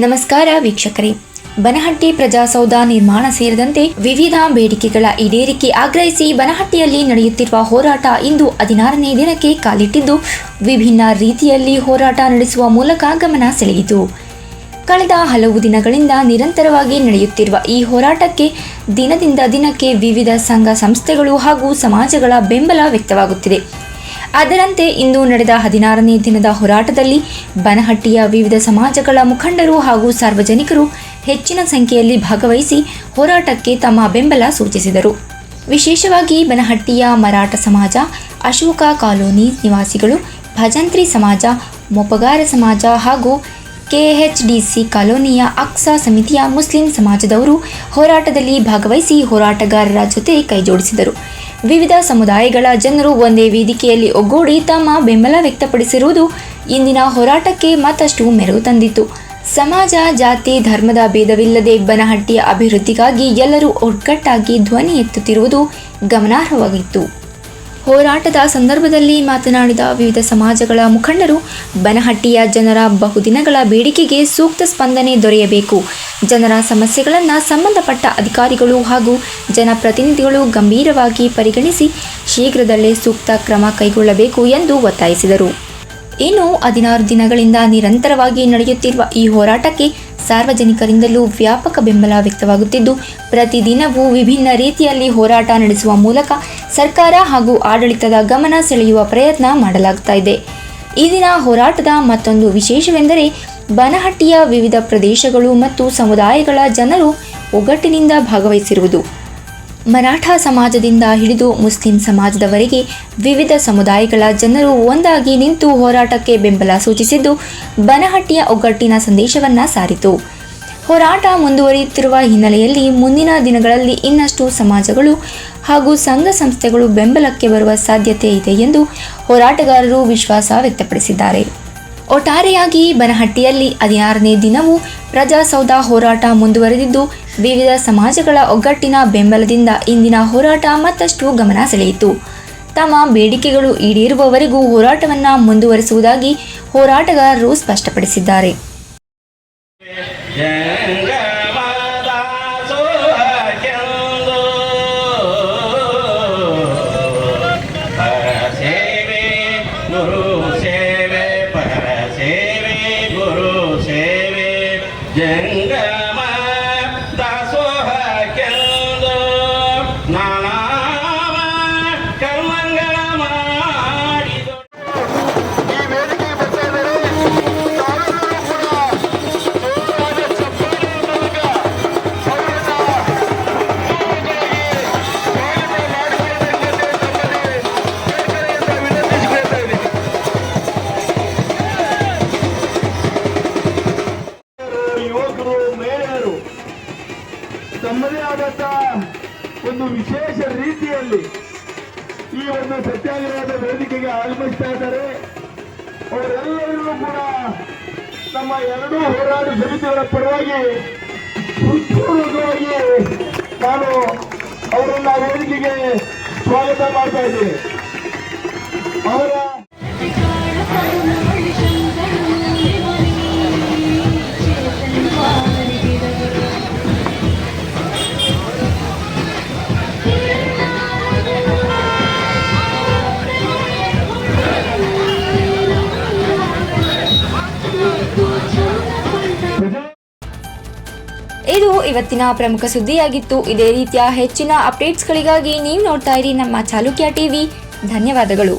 ನಮಸ್ಕಾರ ವೀಕ್ಷಕರೇ. ಬನಹಟ್ಟಿ ಪ್ರಜಾಸೌಧ ನಿರ್ಮಾಣ ಸೇರಿದಂತೆ ವಿವಿಧ ಬೇಡಿಕೆಗಳ ಈಡೇರಿಕೆ ಆಗ್ರಹಿಸಿ ಬನಹಟ್ಟಿಯಲ್ಲಿ ನಡೆಯುತ್ತಿರುವ ಹೋರಾಟ ಇಂದು 16ನೇ ದಿನಕ್ಕೆ ಕಾಲಿಟ್ಟಿದ್ದು, ವಿಭಿನ್ನ ರೀತಿಯಲ್ಲಿ ಹೋರಾಟ ನಡೆಸುವ ಮೂಲಕ ಗಮನ ಸೆಳೆಯಿತು. ಕಳೆದ ಹಲವು ದಿನಗಳಿಂದ ನಿರಂತರವಾಗಿ ನಡೆಯುತ್ತಿರುವ ಈ ಹೋರಾಟಕ್ಕೆ ದಿನದಿಂದ ದಿನಕ್ಕೆ ವಿವಿಧ ಸಂಘ ಸಂಸ್ಥೆಗಳು ಹಾಗೂ ಸಮಾಜಗಳ ಬೆಂಬಲ ವ್ಯಕ್ತವಾಗುತ್ತಿದೆ. ಅದರಂತೆ ಇಂದು ನಡೆದ 16ನೇ ದಿನದ ಹೋರಾಟದಲ್ಲಿ ಬನಹಟ್ಟಿಯ ವಿವಿಧ ಸಮಾಜಗಳ ಮುಖಂಡರು ಹಾಗೂ ಸಾರ್ವಜನಿಕರು ಹೆಚ್ಚಿನ ಸಂಖ್ಯೆಯಲ್ಲಿ ಭಾಗವಹಿಸಿ ಹೋರಾಟಕ್ಕೆ ತಮ್ಮ ಬೆಂಬಲ ಸೂಚಿಸಿದರು. ವಿಶೇಷವಾಗಿ ಬನಹಟ್ಟಿಯ ಮರಾಠ ಸಮಾಜ, ಅಶೋಕ ಕಾಲೋನಿ ನಿವಾಸಿಗಳು, ಭಜಂತ್ರಿ ಸಮಾಜ, ಮೊಪಗಾರ ಸಮಾಜ ಹಾಗೂ ಕೆಎಚ್ಡಿಸಿ ಕಾಲೋನಿಯ ಅಕ್ಸಾ ಸಮಿತಿಯ ಮುಸ್ಲಿಂ ಸಮಾಜದವರು ಹೋರಾಟದಲ್ಲಿ ಭಾಗವಹಿಸಿ ಹೋರಾಟಗಾರರ ಜೊತೆ ಕೈಜೋಡಿಸಿದರು. ವಿವಿಧ ಸಮುದಾಯಗಳ ಜನರು ಒಂದೇ ವೇದಿಕೆಯಲ್ಲಿ ಒಗ್ಗೂಡಿ ತಮ್ಮ ಬೆಂಬಲ ವ್ಯಕ್ತಪಡಿಸಿರುವುದು ಇಂದಿನ ಹೋರಾಟಕ್ಕೆ ಮತ್ತಷ್ಟು ಮೆರುಗು ತಂದಿತು. ಸಮಾಜ, ಜಾತಿ, ಧರ್ಮದ ಭೇದವಿಲ್ಲದೆ ಬನಹಟ್ಟಿಯ ಅಭಿವೃದ್ಧಿಗಾಗಿ ಎಲ್ಲರೂ ಒಗ್ಗಟ್ಟಾಗಿ ಧ್ವನಿ ಎತ್ತುತ್ತಿರುವುದು ಗಮನಾರ್ಹವಾಗಿತ್ತು. ಹೋರಾಟದ ಸಂದರ್ಭದಲ್ಲಿ ಮಾತನಾಡಿದ ವಿವಿಧ ಸಮಾಜಗಳ ಮುಖಂಡರು, ಬನಹಟ್ಟಿಯ ಜನರ ಬಹುದಿನಗಳ ಬೇಡಿಕೆಗೆ ಸೂಕ್ತ ಸ್ಪಂದನೆ ದೊರೆಯಬೇಕು. ಜನರ ಸಮಸ್ಯೆಗಳನ್ನು ಸಂಬಂಧಪಟ್ಟ ಅಧಿಕಾರಿಗಳು ಹಾಗೂ ಜನಪ್ರತಿನಿಧಿಗಳು ಗಂಭೀರವಾಗಿ ಪರಿಗಣಿಸಿ ಶೀಘ್ರದಲ್ಲೇ ಸೂಕ್ತ ಕ್ರಮ ಕೈಗೊಳ್ಳಬೇಕು ಎಂದು ಒತ್ತಾಯಿಸಿದರು. ಇನ್ನು 16 ದಿನಗಳಿಂದ ನಿರಂತರವಾಗಿ ನಡೆಯುತ್ತಿರುವ ಈ ಹೋರಾಟಕ್ಕೆ ಸಾರ್ವಜನಿಕರಿಂದಲೂ ವ್ಯಾಪಕ ಬೆಂಬಲ ವ್ಯಕ್ತವಾಗುತ್ತಿದ್ದು, ಪ್ರತಿದಿನವೂ ವಿಭಿನ್ನ ರೀತಿಯಲ್ಲಿ ಹೋರಾಟ ನಡೆಸುವ ಮೂಲಕ ಸರ್ಕಾರ ಹಾಗೂ ಆಡಳಿತದ ಗಮನ ಸೆಳೆಯುವ ಪ್ರಯತ್ನ ಮಾಡಲಾಗ್ತಾ ಇದೆ. ಈ ದಿನ ಹೋರಾಟದ ಮತ್ತೊಂದು ವಿಶೇಷವೆಂದರೆ ಬನಹಟ್ಟಿಯ ವಿವಿಧ ಪ್ರದೇಶಗಳು ಮತ್ತು ಸಮುದಾಯಗಳ ಜನರು ಒಗ್ಗಟ್ಟಿನಿಂದ ಭಾಗವಹಿಸಿರುವುದು. ಮರಾಠ ಸಮಾಜದಿಂದ ಹಿಡಿದು ಮುಸ್ಲಿಂ ಸಮಾಜದವರೆಗೆ ವಿವಿಧ ಸಮುದಾಯಗಳ ಜನರು ಒಂದಾಗಿ ನಿಂತು ಹೋರಾಟಕ್ಕೆ ಬೆಂಬಲ ಸೂಚಿಸಿದ್ದು, ಬನಹಟ್ಟಿಯ ಒಗ್ಗಟ್ಟಿನ ಸಂದೇಶವನ್ನು ಸಾರಿತು. ಹೋರಾಟ ಮುಂದುವರಿಯುತ್ತಿರುವ ಹಿನ್ನೆಲೆಯಲ್ಲಿ ಮುಂದಿನ ದಿನಗಳಲ್ಲಿ ಇನ್ನಷ್ಟು ಸಮಾಜಗಳು ಹಾಗೂ ಸಂಘ ಸಂಸ್ಥೆಗಳು ಬೆಂಬಲಕ್ಕೆ ಬರುವ ಸಾಧ್ಯತೆ ಇದೆ ಎಂದು ಹೋರಾಟಗಾರರು ವಿಶ್ವಾಸ ವ್ಯಕ್ತಪಡಿಸಿದ್ದಾರೆ. ಒಟ್ಟಾರೆಯಾಗಿ ಬನಹಟ್ಟಿಯಲ್ಲಿ 16ನೇ ದಿನವೂ ಪ್ರಜಾಸೌಧ ಹೋರಾಟ ಮುಂದುವರೆದಿದ್ದು, ವಿವಿಧ ಸಮಾಜಗಳ ಒಗ್ಗಟ್ಟಿನ ಬೆಂಬಲದಿಂದ ಇಂದಿನ ಹೋರಾಟ ಮತ್ತಷ್ಟು ಗಮನ ಸೆಳೆಯಿತು. ತಮ್ಮ ಬೇಡಿಕೆಗಳು ಈಡೇರುವವರೆಗೂ ಹೋರಾಟವನ್ನು ಮುಂದುವರಿಸುವುದಾಗಿ ಹೋರಾಟಗಾರರು ಸ್ಪಷ್ಟಪಡಿಸಿದ್ದಾರೆ. ಜಂಗಮ ದಾಸೋಹಕ್ಕೆಂದು ನಾನಾವ ಕರ್ಮಂಗಳ ಮಾಡಿದು. ಈ ವೇದಿಕೆ ಬರ್ತಾ ಇದ್ದಾರೆ. ತಾವೆಲ್ಲರೂ ಕೂಡ ಜೋರಾದ ಚಪ್ಪಾಳೆ ಮೂಲಕ ಅವರನ್ನ ವಿನಂತಿಸಿಕೊಳ್ತಾ ಇದ್ದೀನಿ. ಯುವಕರು, ಮಹಿಳೆಯರು ತಮ್ಮದೇ ಆದಂತ ಒಂದು ವಿಶೇಷ ರೀತಿಯಲ್ಲಿ ಈ ಒಂದು ಸತ್ಯಾಗ್ರಹದ ವೇದಿಕೆಗೆ ಆಗಮಿಸ್ತಾ ಇದ್ದಾರೆ. ಅವರೆಲ್ಲರಿಗೂ ಕೂಡ ನಮ್ಮ ಎರಡೂ ಹೋರಾಟ ಸಮಿತಿಗಳ ಪರವಾಗಿ ಹೃತ್ಪೂರ್ವಕವಾಗಿ ನಾನು ಅವರನ್ನ ವೇದಿಕೆಗೆ ಸ್ವಾಗತ ಮಾಡ್ತಾ ಇದ್ದೀನಿ. ಅವರ ಇದು ಇವತ್ತಿನ ಪ್ರಮುಖ ಸುದ್ದಿಯಾಗಿತ್ತು. ಇದೇ ರೀತಿಯ ಹೆಚ್ಚಿನ ಅಪ್ಡೇಟ್ಸ್ಗಳಿಗಾಗಿ ನೀವು ನೋಡ್ತಾ ಇರಿ ನಮ್ಮ ಚಾಲುಕ್ಯ ಟಿವಿ. ಧನ್ಯವಾದಗಳು.